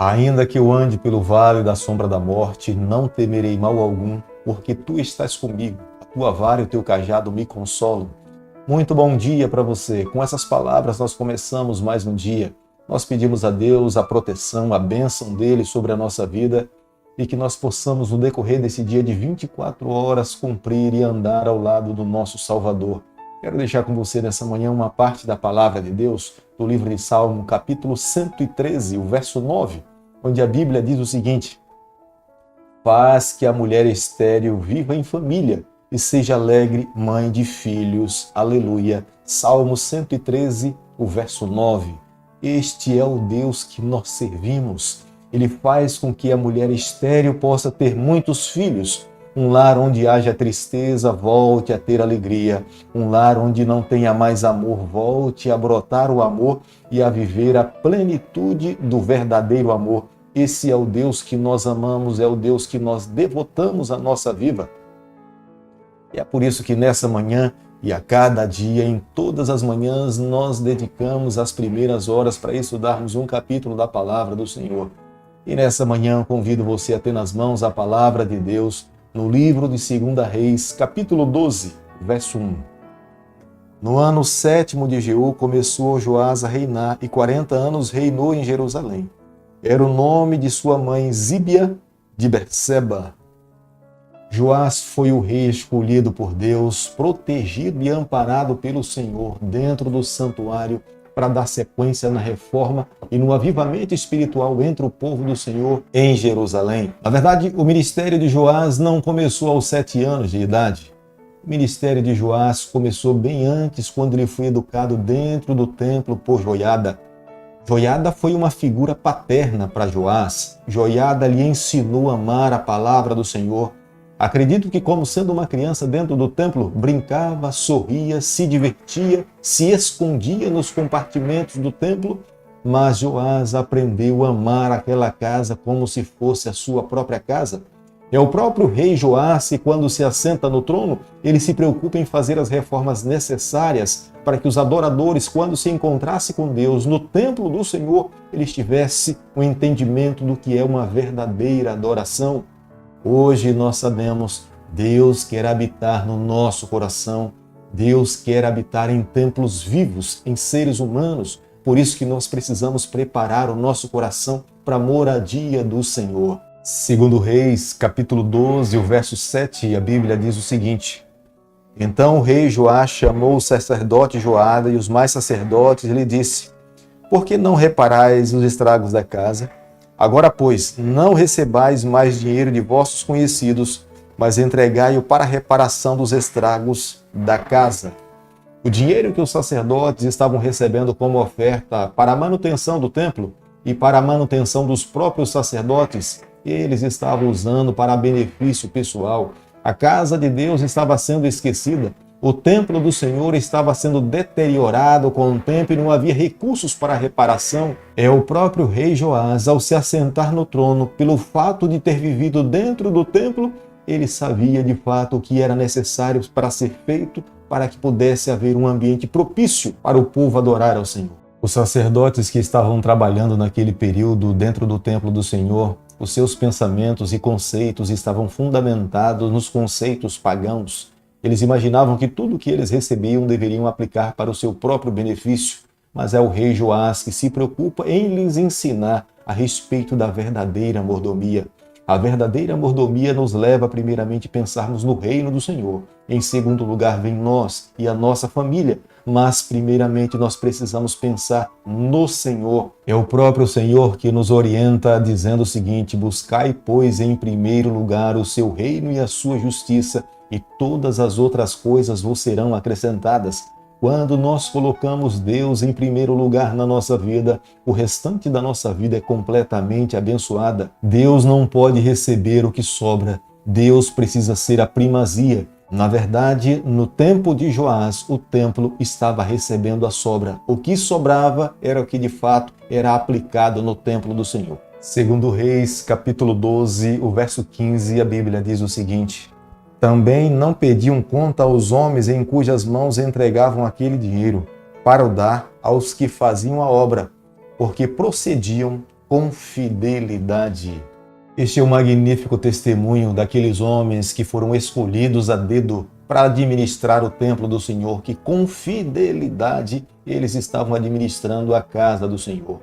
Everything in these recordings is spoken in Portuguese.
Ainda que eu ande pelo vale da sombra da morte, não temerei mal algum, porque tu estás comigo. A tua vara e o teu cajado me consolam. Muito bom dia para você. Com essas palavras nós começamos mais um dia. Nós pedimos a Deus a proteção, a bênção dele sobre a nossa vida e que nós possamos, no decorrer desse dia de 24 horas, cumprir e andar ao lado do nosso Salvador. Quero deixar com você nessa manhã uma parte da palavra de Deus, do livro de Salmo, capítulo 113, o verso 9, onde a Bíblia diz o seguinte: faz que a mulher estéril viva em família e seja alegre mãe de filhos. Aleluia. Salmo 113, o verso 9. Este é o Deus que nós servimos. Ele faz com que a mulher estéril possa ter muitos filhos. Um lar onde haja tristeza, volte a ter alegria. Um lar onde não tenha mais amor, volte a brotar o amor e a viver a plenitude do verdadeiro amor. Esse é o Deus que nós amamos, é o Deus que nós devotamos a nossa vida. E é por isso que nessa manhã e a cada dia, em todas as manhãs, nós dedicamos as primeiras horas para estudarmos um capítulo da palavra do Senhor. E nessa manhã convido você a ter nas mãos a palavra de Deus no livro de 2 Reis, capítulo 12, verso 1. No ano 7º de Jeú começou Joás a reinar e 40 anos reinou em Jerusalém. Era o nome de sua mãe Zíbia de Berseba. Joás foi o rei escolhido por Deus, protegido e amparado pelo Senhor dentro do santuário para dar sequência na reforma e no avivamento espiritual entre o povo do Senhor em Jerusalém. Na verdade, o ministério de Joás não começou aos 7 anos de idade. O ministério de Joás começou bem antes, quando ele foi educado dentro do templo por Joiada. Joiada foi uma figura paterna para Joás. Joiada lhe ensinou a amar a palavra do Senhor. Acredito que, como sendo uma criança dentro do templo, brincava, sorria, se divertia, se escondia nos compartimentos do templo, mas Joás aprendeu a amar aquela casa como se fosse a sua própria casa. É o próprio rei Joás que, quando se assenta no trono, ele se preocupa em fazer as reformas necessárias para que os adoradores, quando se encontrassem com Deus no templo do Senhor, eles tivessem um entendimento do que é uma verdadeira adoração. Hoje nós sabemos, Deus quer habitar no nosso coração, Deus quer habitar em templos vivos, em seres humanos, por isso que nós precisamos preparar o nosso coração para a moradia do Senhor. 2 Reis, capítulo 12, o verso 7, a Bíblia diz o seguinte: então o rei Joás chamou o sacerdote Joiada e os mais sacerdotes e lhe disse: por que não reparais os estragos da casa? Agora, pois, não recebais mais dinheiro de vossos conhecidos, mas entregai-o para a reparação dos estragos da casa. O dinheiro que os sacerdotes estavam recebendo como oferta para a manutenção do templo e para a manutenção dos próprios sacerdotes, eles estavam usando para benefício pessoal. A casa de Deus estava sendo esquecida. O templo do Senhor estava sendo deteriorado com o tempo e não havia recursos para a reparação. É o próprio rei Joás, ao se assentar no trono, pelo fato de ter vivido dentro do templo, ele sabia de fato o que era necessário para ser feito para que pudesse haver um ambiente propício para o povo adorar ao Senhor. Os sacerdotes que estavam trabalhando naquele período dentro do templo do Senhor, os seus pensamentos e conceitos estavam fundamentados nos conceitos pagãos. Eles imaginavam que tudo o que eles recebiam deveriam aplicar para o seu próprio benefício, mas é o rei Joás que se preocupa em lhes ensinar a respeito da verdadeira mordomia. A verdadeira mordomia nos leva primeiramente a pensarmos no reino do Senhor. Em segundo lugar vem nós e a nossa família, mas primeiramente nós precisamos pensar no Senhor. É o próprio Senhor que nos orienta dizendo o seguinte: buscai, pois, em primeiro lugar o seu reino e a sua justiça, e todas as outras coisas vos serão acrescentadas. Quando nós colocamos Deus em primeiro lugar na nossa vida, o restante da nossa vida é completamente abençoada. Deus não pode receber o que sobra. Deus precisa ser a primazia. Na verdade, no tempo de Joás, o templo estava recebendo a sobra. O que sobrava era o que de fato era aplicado no templo do Senhor. 2 Reis, capítulo 12, o verso 15, a Bíblia diz o seguinte: também não pediam conta aos homens em cujas mãos entregavam aquele dinheiro, para o dar aos que faziam a obra, porque procediam com fidelidade. Este é o magnífico testemunho daqueles homens que foram escolhidos a dedo para administrar o templo do Senhor, que com fidelidade eles estavam administrando a casa do Senhor.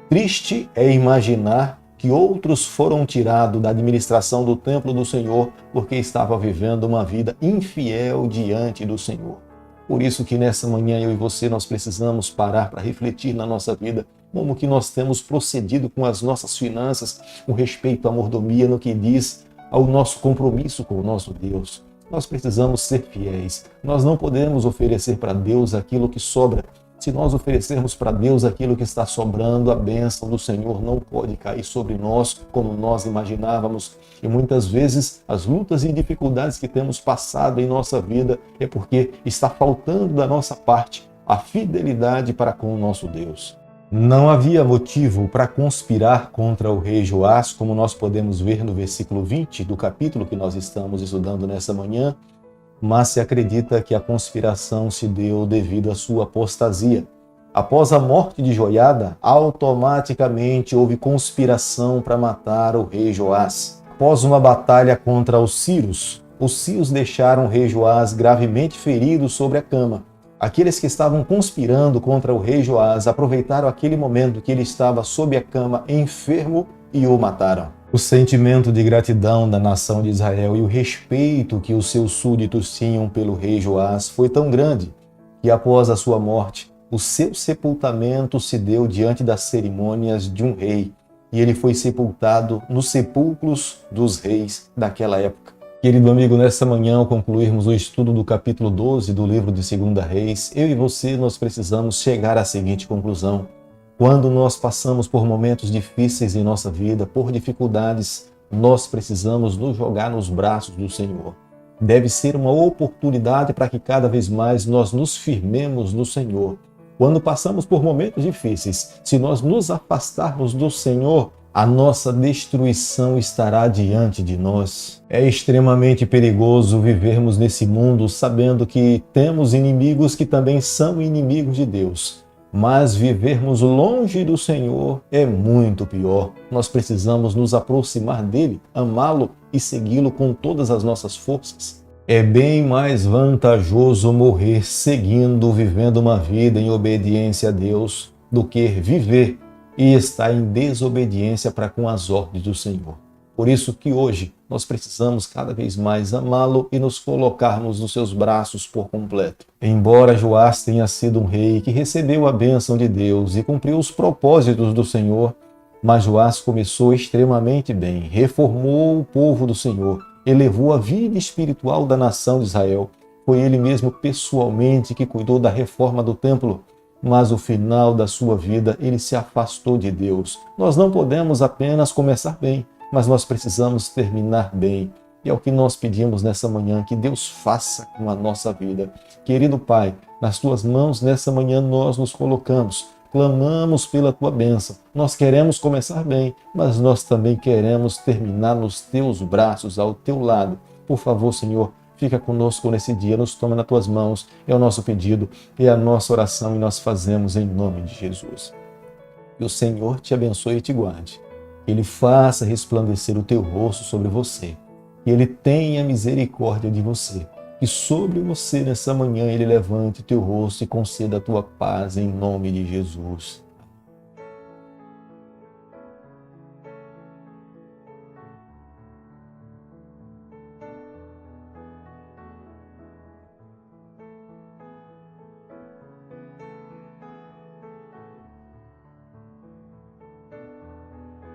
Triste é imaginar que outros foram tirados da administração do templo do Senhor porque estavam vivendo uma vida infiel diante do Senhor. Por isso que nessa manhã eu e você nós precisamos parar para refletir na nossa vida como que nós temos procedido com as nossas finanças, com respeito à mordomia no que diz ao nosso compromisso com o nosso Deus. Nós precisamos ser fiéis. Nós não podemos oferecer para Deus aquilo que sobra. Se nós oferecermos para Deus aquilo que está sobrando, a bênção do Senhor não pode cair sobre nós como nós imaginávamos. E muitas vezes as lutas e dificuldades que temos passado em nossa vida é porque está faltando da nossa parte a fidelidade para com o nosso Deus. Não havia motivo para conspirar contra o rei Joás, como nós podemos ver no versículo 20 do capítulo que nós estamos estudando nessa manhã, mas se acredita que a conspiração se deu devido à sua apostasia. Após a morte de Joiada, automaticamente houve conspiração para matar o rei Joás. Após uma batalha contra os sírios deixaram o rei Joás gravemente ferido sobre a cama. Aqueles que estavam conspirando contra o rei Joás aproveitaram aquele momento que ele estava sob a cama enfermo e o mataram. O sentimento de gratidão da nação de Israel e o respeito que os seus súditos tinham pelo rei Joás foi tão grande que após a sua morte, o seu sepultamento se deu diante das cerimônias de um rei e ele foi sepultado nos sepulcros dos reis daquela época. Querido amigo, nessa manhã, ao concluirmos o estudo do capítulo 12 do livro de 2 Reis, eu e você, nós precisamos chegar à seguinte conclusão. Quando nós passamos por momentos difíceis em nossa vida, por dificuldades, nós precisamos nos jogar nos braços do Senhor. Deve ser uma oportunidade para que cada vez mais nós nos firmemos no Senhor. Quando passamos por momentos difíceis, se nós nos afastarmos do Senhor, a nossa destruição estará diante de nós. É extremamente perigoso vivermos nesse mundo sabendo que temos inimigos que também são inimigos de Deus. Mas vivermos longe do Senhor é muito pior. Nós precisamos nos aproximar dele, amá-lo e segui-lo com todas as nossas forças. É bem mais vantajoso morrer seguindo, vivendo uma vida em obediência a Deus, do que viver e estar em desobediência para com as ordens do Senhor. Por isso que hoje nós precisamos cada vez mais amá-lo e nos colocarmos nos seus braços por completo. Embora Joás tenha sido um rei que recebeu a bênção de Deus e cumpriu os propósitos do Senhor, mas Joás começou extremamente bem, reformou o povo do Senhor, elevou a vida espiritual da nação de Israel. Foi ele mesmo pessoalmente que cuidou da reforma do templo, mas no final da sua vida ele se afastou de Deus. Nós não podemos apenas começar bem, mas nós precisamos terminar bem. E é o que nós pedimos nessa manhã, que Deus faça com a nossa vida. Querido Pai, nas Tuas mãos nessa manhã nós nos colocamos, clamamos pela Tua bênção. Nós queremos começar bem, mas nós também queremos terminar nos Teus braços, ao Teu lado. Por favor, Senhor, fica conosco nesse dia, nos toma nas Tuas mãos. É o nosso pedido, é a nossa oração e nós fazemos em nome de Jesus. Que o Senhor te abençoe e te guarde. Que Ele faça resplandecer o teu rosto sobre você. Que Ele tenha misericórdia de você. Que sobre você nessa manhã Ele levante o teu rosto e conceda a tua paz em nome de Jesus.